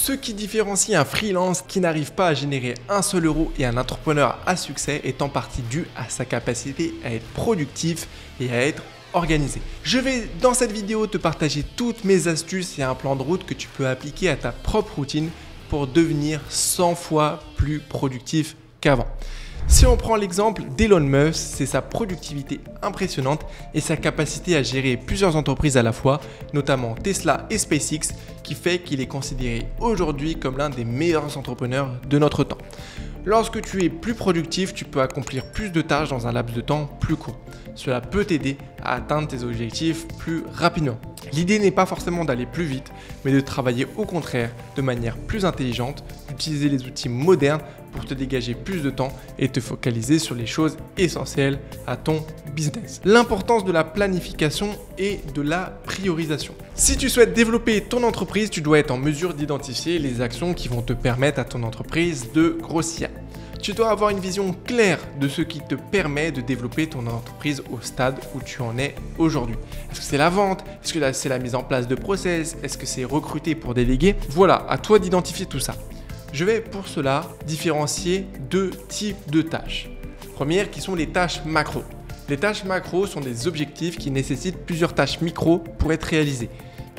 Ce qui différencie un freelance qui n'arrive pas à générer un seul euro et un entrepreneur à succès est en partie dû à sa capacité à être productif et à être organisé. Je vais dans cette vidéo te partager toutes mes astuces et un plan de route que tu peux appliquer à ta propre routine pour devenir 100 fois plus productif qu'avant. Si on prend l'exemple d'Elon Musk, c'est sa productivité impressionnante et sa capacité à gérer plusieurs entreprises à la fois, notamment Tesla et SpaceX, qui fait qu'il est considéré aujourd'hui comme l'un des meilleurs entrepreneurs de notre temps. Lorsque tu es plus productif, tu peux accomplir plus de tâches dans un laps de temps plus court. Cela peut t'aider à atteindre tes objectifs plus rapidement. L'idée n'est pas forcément d'aller plus vite, mais de travailler au contraire de manière plus intelligente, d'utiliser les outils modernes pour te dégager plus de temps et te focaliser sur les choses essentielles à ton business. L'importance de la planification et de la priorisation. Si tu souhaites développer ton entreprise, tu dois être en mesure d'identifier les actions qui vont te permettre à ton entreprise de grossir. Tu dois avoir une vision claire de ce qui te permet de développer ton entreprise au stade où tu en es aujourd'hui. Est-ce que c'est la vente? Est-ce que c'est la mise en place de process? Est-ce que c'est recruter pour déléguer? Voilà, à toi d'identifier tout ça. Je vais pour cela différencier deux types de tâches. Première, qui sont les tâches macro. Les tâches macro sont des objectifs qui nécessitent plusieurs tâches micro pour être réalisées.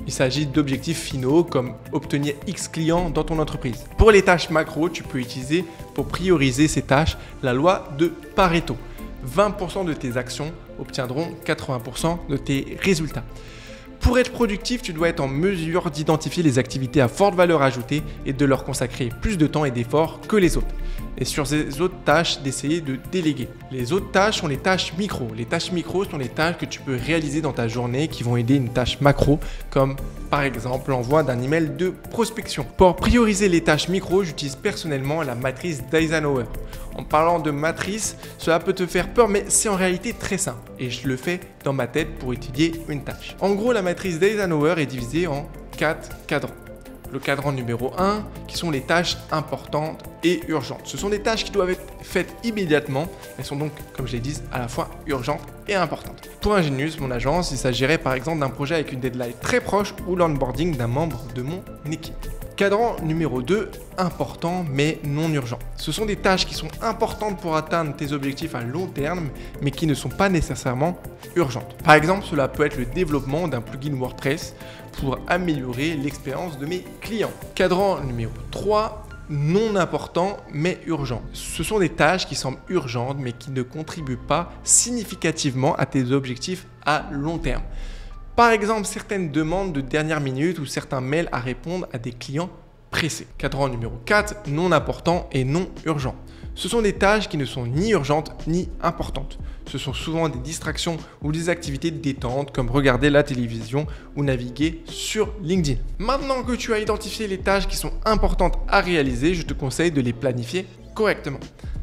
Il s'agit d'objectifs finaux comme obtenir X clients dans ton entreprise. Pour les tâches macro, tu peux utiliser pour prioriser ces tâches la loi de Pareto. 20% de tes actions obtiendront 80% de tes résultats. Pour être productif, tu dois être en mesure d'identifier les activités à forte valeur ajoutée et de leur consacrer plus de temps et d'efforts que les autres. Et sur ces autres tâches, d'essayer de déléguer. Les autres tâches sont les tâches micro. Les tâches micro sont les tâches que tu peux réaliser dans ta journée qui vont aider une tâche macro, comme par exemple l'envoi d'un email de prospection. Pour prioriser les tâches micro, j'utilise personnellement la matrice d'Eisenhower. En parlant de matrice, cela peut te faire peur, mais c'est en réalité très simple. Et je le fais dans ma tête pour étudier une tâche. En gros, la matrice d'Eisenhower est divisée en 4 cadrans. Le cadran numéro 1, qui sont les tâches importantes et urgentes. Ce sont des tâches qui doivent être faites immédiatement. Elles sont donc, comme je l'ai dit, à la fois urgentes et importantes. Pour Ingenius, mon agence, il s'agirait par exemple d'un projet avec une deadline très proche ou l'onboarding d'un membre de mon équipe. Cadran numéro 2, important mais non urgent. Ce sont des tâches qui sont importantes pour atteindre tes objectifs à long terme, mais qui ne sont pas nécessairement urgentes. Par exemple, cela peut être le développement d'un plugin WordPress pour améliorer l'expérience de mes clients. Cadran numéro 3, non important mais urgent. Ce sont des tâches qui semblent urgentes mais qui ne contribuent pas significativement à tes objectifs à long terme. Par exemple, certaines demandes de dernière minute ou certains mails à répondre à des clients pressés. Cadran numéro 4, non important et non urgent. Ce sont des tâches qui ne sont ni urgentes ni importantes. Ce sont souvent des distractions ou des activités de détente comme regarder la télévision ou naviguer sur LinkedIn. Maintenant que tu as identifié les tâches qui sont importantes à réaliser, je te conseille de les planifier correctement.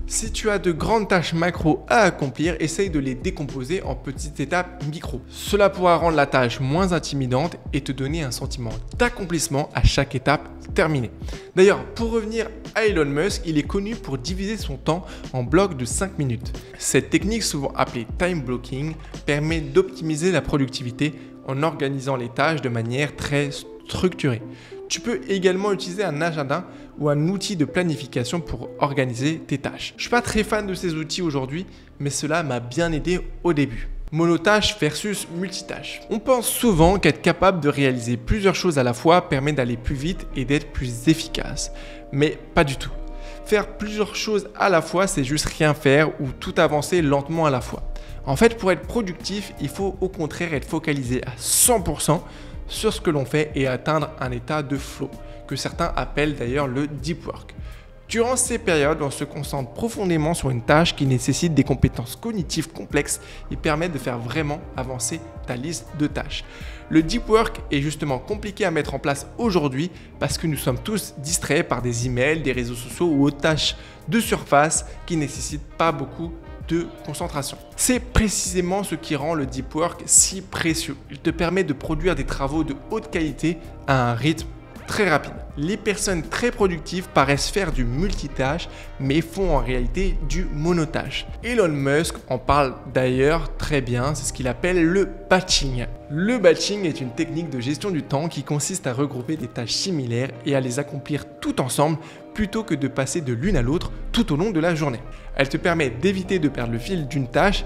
Si tu as de grandes tâches macro à accomplir, essaye de les décomposer en petites étapes micro. Cela pourra rendre la tâche moins intimidante et te donner un sentiment d'accomplissement à chaque étape terminée. D'ailleurs, pour revenir à Elon Musk, il est connu pour diviser son temps en blocs de 5 minutes. Cette technique, souvent appelée time blocking, permet d'optimiser la productivité en organisant les tâches de manière très structurée. Tu peux également utiliser un agenda ou un outil de planification pour organiser tes tâches. Je ne suis pas très fan de ces outils aujourd'hui, mais cela m'a bien aidé au début. Monotâche versus multitâche. On pense souvent qu'être capable de réaliser plusieurs choses à la fois permet d'aller plus vite et d'être plus efficace, mais pas du tout. Faire plusieurs choses à la fois, c'est juste rien faire ou tout avancer lentement à la fois. En fait, pour être productif, il faut au contraire être focalisé à 100% sur ce que l'on fait et atteindre un état de flow, que certains appellent d'ailleurs le deep work. Durant ces périodes, on se concentre profondément sur une tâche qui nécessite des compétences cognitives complexes et permet de faire vraiment avancer ta liste de tâches. Le deep work est justement compliqué à mettre en place aujourd'hui parce que nous sommes tous distraits par des emails, des réseaux sociaux ou autres tâches de surface qui ne nécessitent pas beaucoup de concentration. C'est précisément ce qui rend le deep work si précieux. Il te permet de produire des travaux de haute qualité à un rythme très rapide. Les personnes très productives paraissent faire du multitâche, mais font en réalité du monotâche. Elon Musk en parle d'ailleurs très bien, c'est ce qu'il appelle le batching. Le batching est une technique de gestion du temps qui consiste à regrouper des tâches similaires et à les accomplir tout ensemble plutôt que de passer de l'une à l'autre tout au long de la journée. Elle te permet d'éviter de perdre le fil d'une tâche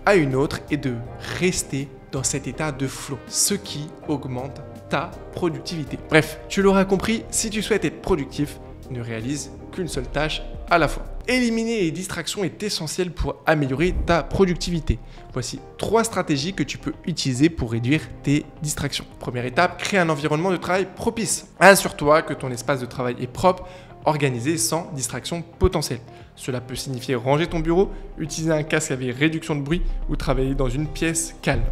à une autre et de rester dans cet état de flow, ce qui augmente ta productivité. Bref, tu l'auras compris, si tu souhaites être productif, ne réalise qu'une seule tâche à la fois. Éliminer les distractions est essentiel pour améliorer ta productivité. Voici 3 stratégies que tu peux utiliser pour réduire tes distractions. Première étape, crée un environnement de travail propice. Assure-toi que ton espace de travail est propre, organisé sans distraction potentielle. Cela peut signifier ranger ton bureau, utiliser un casque avec réduction de bruit ou travailler dans une pièce calme.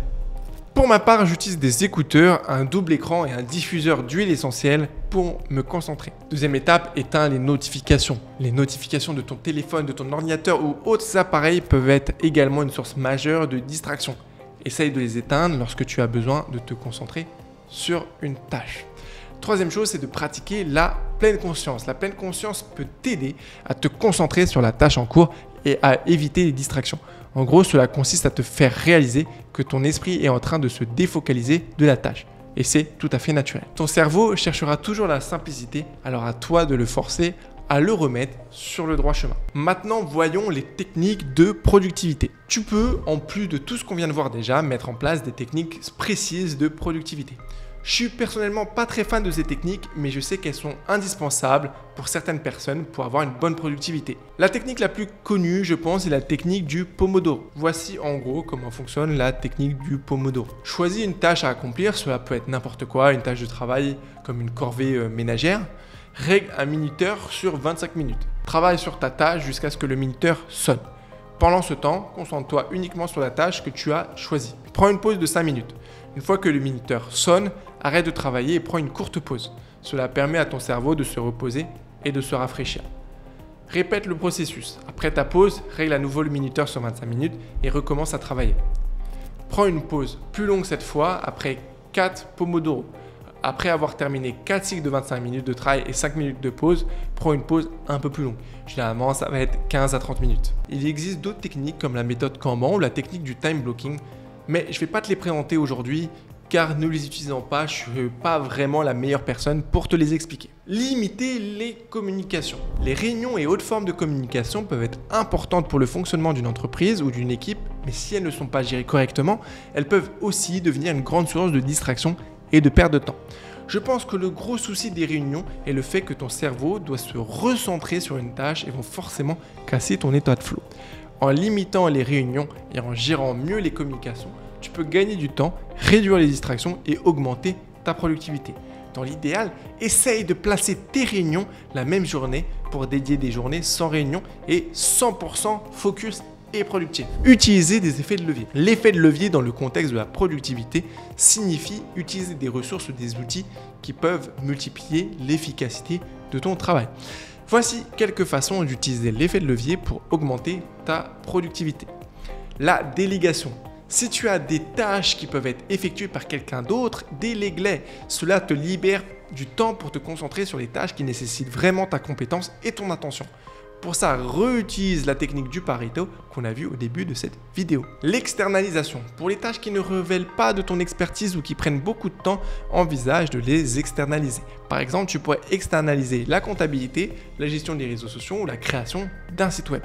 Pour ma part, j'utilise des écouteurs, un double écran et un diffuseur d'huile essentielle pour me concentrer. Deuxième étape, éteins les notifications. Les notifications de ton téléphone, de ton ordinateur ou autres appareils peuvent être également une source majeure de distraction. Essaye de les éteindre lorsque tu as besoin de te concentrer sur une tâche. Troisième chose, c'est de pratiquer la pleine conscience. La pleine conscience peut t'aider à te concentrer sur la tâche en cours et à éviter les distractions. En gros, cela consiste à te faire réaliser que ton esprit est en train de se défocaliser de la tâche. Et c'est tout à fait naturel. Ton cerveau cherchera toujours la simplicité, alors à toi de le forcer à le remettre sur le droit chemin. Maintenant, voyons les techniques de productivité. Tu peux, en plus de tout ce qu'on vient de voir déjà, mettre en place des techniques précises de productivité. Je suis personnellement pas très fan de ces techniques, mais je sais qu'elles sont indispensables pour certaines personnes pour avoir une bonne productivité. La technique la plus connue, je pense, est la technique du Pomodoro. Voici en gros comment fonctionne la technique du Pomodoro. Choisis une tâche à accomplir, cela peut être n'importe quoi, une tâche de travail comme une corvée ménagère. Règle un minuteur sur 25 minutes. Travaille sur ta tâche jusqu'à ce que le minuteur sonne. Pendant ce temps, concentre-toi uniquement sur la tâche que tu as choisie. Prends une pause de 5 minutes. Une fois que le minuteur sonne, arrête de travailler et prends une courte pause. Cela permet à ton cerveau de se reposer et de se rafraîchir. Répète le processus. Après ta pause, règle à nouveau le minuteur sur 25 minutes et recommence à travailler. Prends une pause plus longue cette fois après 4 Pomodoro. Après avoir terminé 4 cycles de 25 minutes de travail et 5 minutes de pause, prends une pause un peu plus longue. Généralement, ça va être 15 à 30 minutes. Il existe d'autres techniques comme la méthode Kanban ou la technique du time blocking, mais je ne vais pas te les présenter aujourd'hui car ne les utilisant pas, je ne suis pas vraiment la meilleure personne pour te les expliquer. Limiter les communications. Les réunions et autres formes de communication peuvent être importantes pour le fonctionnement d'une entreprise ou d'une équipe, mais si elles ne sont pas gérées correctement, elles peuvent aussi devenir une grande source de distraction et de perte de temps. Je pense que le gros souci des réunions est le fait que ton cerveau doit se recentrer sur une tâche et vont forcément casser ton état de flow. En limitant les réunions et en gérant mieux les communications, tu peux gagner du temps, réduire les distractions et augmenter ta productivité. Dans l'idéal, essaye de placer tes réunions la même journée pour dédier des journées sans réunion et 100% focus et productif. Utiliser des effets de levier. L'effet de levier dans le contexte de la productivité signifie utiliser des ressources ou des outils qui peuvent multiplier l'efficacité de ton travail. Voici quelques façons d'utiliser l'effet de levier pour augmenter ta productivité. La délégation. Si tu as des tâches qui peuvent être effectuées par quelqu'un d'autre, délègue-les. Cela te libère du temps pour te concentrer sur les tâches qui nécessitent vraiment ta compétence et ton attention. Pour ça, réutilise la technique du Pareto qu'on a vu au début de cette vidéo. L'externalisation. Pour les tâches qui ne révèlent pas de ton expertise ou qui prennent beaucoup de temps, envisage de les externaliser. Par exemple, tu pourrais externaliser la comptabilité, la gestion des réseaux sociaux ou la création d'un site web.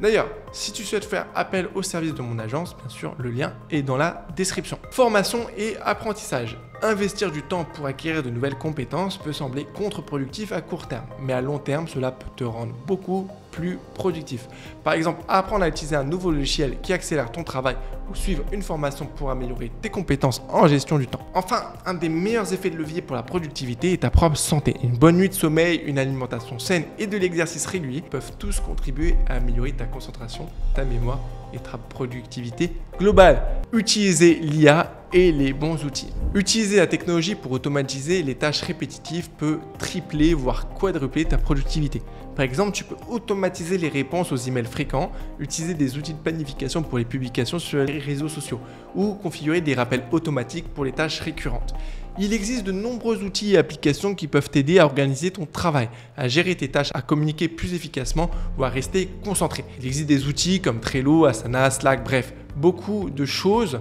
D'ailleurs, si tu souhaites faire appel au service de mon agence, bien sûr, le lien est dans la description. Formation et apprentissage. Investir du temps pour acquérir de nouvelles compétences peut sembler contre-productif à court terme, mais à long terme, cela peut te rendre beaucoup plus productif. Par exemple, apprendre à utiliser un nouveau logiciel qui accélère ton travail ou suivre une formation pour améliorer tes compétences en gestion du temps. Enfin, un des meilleurs effets de levier pour la productivité est ta propre santé. Une bonne nuit de sommeil, une alimentation saine et de l'exercice régulier peuvent tous contribuer à améliorer ta concentration, ta mémoire et ta productivité globale. Utiliser l'IA et les bons outils. Utiliser la technologie pour automatiser les tâches répétitives peut tripler voire quadrupler ta productivité. Par exemple, tu peux automatiser les réponses aux emails fréquents, utiliser des outils de planification pour les publications sur les réseaux sociaux ou configurer des rappels automatiques pour les tâches récurrentes. Il existe de nombreux outils et applications qui peuvent t'aider à organiser ton travail, à gérer tes tâches, à communiquer plus efficacement ou à rester concentré. Il existe des outils comme Trello, Asana, Slack, bref, beaucoup de choses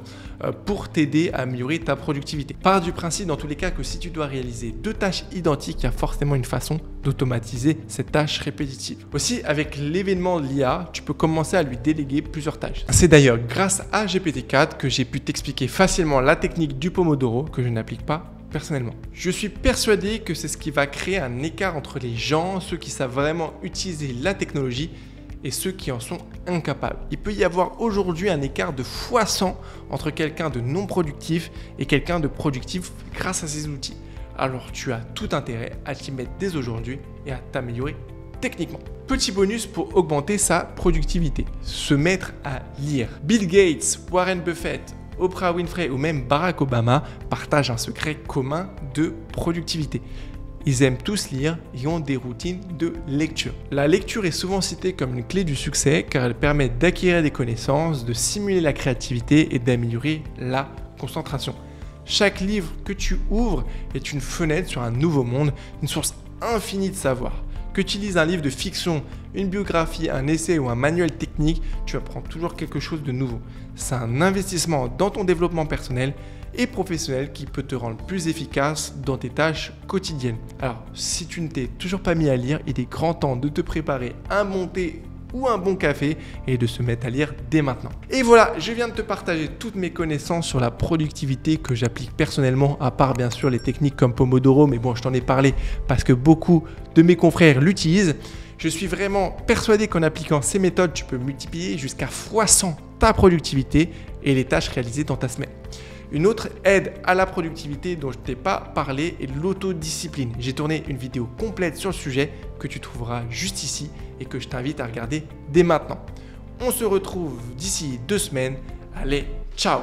pour t'aider à améliorer ta productivité. Pars du principe dans tous les cas que si tu dois réaliser 2 tâches identiques, il y a forcément une façon d'automatiser cette tâche répétitive. Aussi, avec l'événement de l'IA, tu peux commencer à lui déléguer plusieurs tâches. C'est d'ailleurs grâce à GPT-4 que j'ai pu t'expliquer facilement la technique du Pomodoro que je n'applique pas personnellement. Je suis persuadé que c'est ce qui va créer un écart entre les gens, ceux qui savent vraiment utiliser la technologie et ceux qui en sont incapables. Il peut y avoir aujourd'hui un écart de x100 entre quelqu'un de non productif et quelqu'un de productif grâce à ces outils. Alors tu as tout intérêt à t'y mettre dès aujourd'hui et à t'améliorer techniquement. Petit bonus pour augmenter sa productivité, se mettre à lire. Bill Gates, Warren Buffett, Oprah Winfrey ou même Barack Obama partagent un secret commun de productivité. Ils aiment tous lire et ont des routines de lecture. La lecture est souvent citée comme une clé du succès car elle permet d'acquérir des connaissances, de stimuler la créativité et d'améliorer la concentration. Chaque livre que tu ouvres est une fenêtre sur un nouveau monde, une source infinie de savoir. Que tu lises un livre de fiction, une biographie, un essai ou un manuel technique, tu apprends toujours quelque chose de nouveau. C'est un investissement dans ton développement personnel et professionnel qui peut te rendre plus efficace dans tes tâches quotidiennes. Alors, si tu ne t'es toujours pas mis à lire, il est grand temps de te préparer un bon thé ou un bon café et de se mettre à lire dès maintenant. Et voilà, je viens de te partager toutes mes connaissances sur la productivité que j'applique personnellement, à part bien sûr les techniques comme Pomodoro, mais bon, je t'en ai parlé parce que beaucoup de mes confrères l'utilisent. Je suis vraiment persuadé qu'en appliquant ces méthodes, tu peux multiplier jusqu'à x100 ta productivité et les tâches réalisées dans ta semaine. Une autre aide à la productivité dont je ne t'ai pas parlé est l'autodiscipline. J'ai tourné une vidéo complète sur le sujet que tu trouveras juste ici et que je t'invite à regarder dès maintenant. On se retrouve d'ici 2 semaines. Allez, ciao!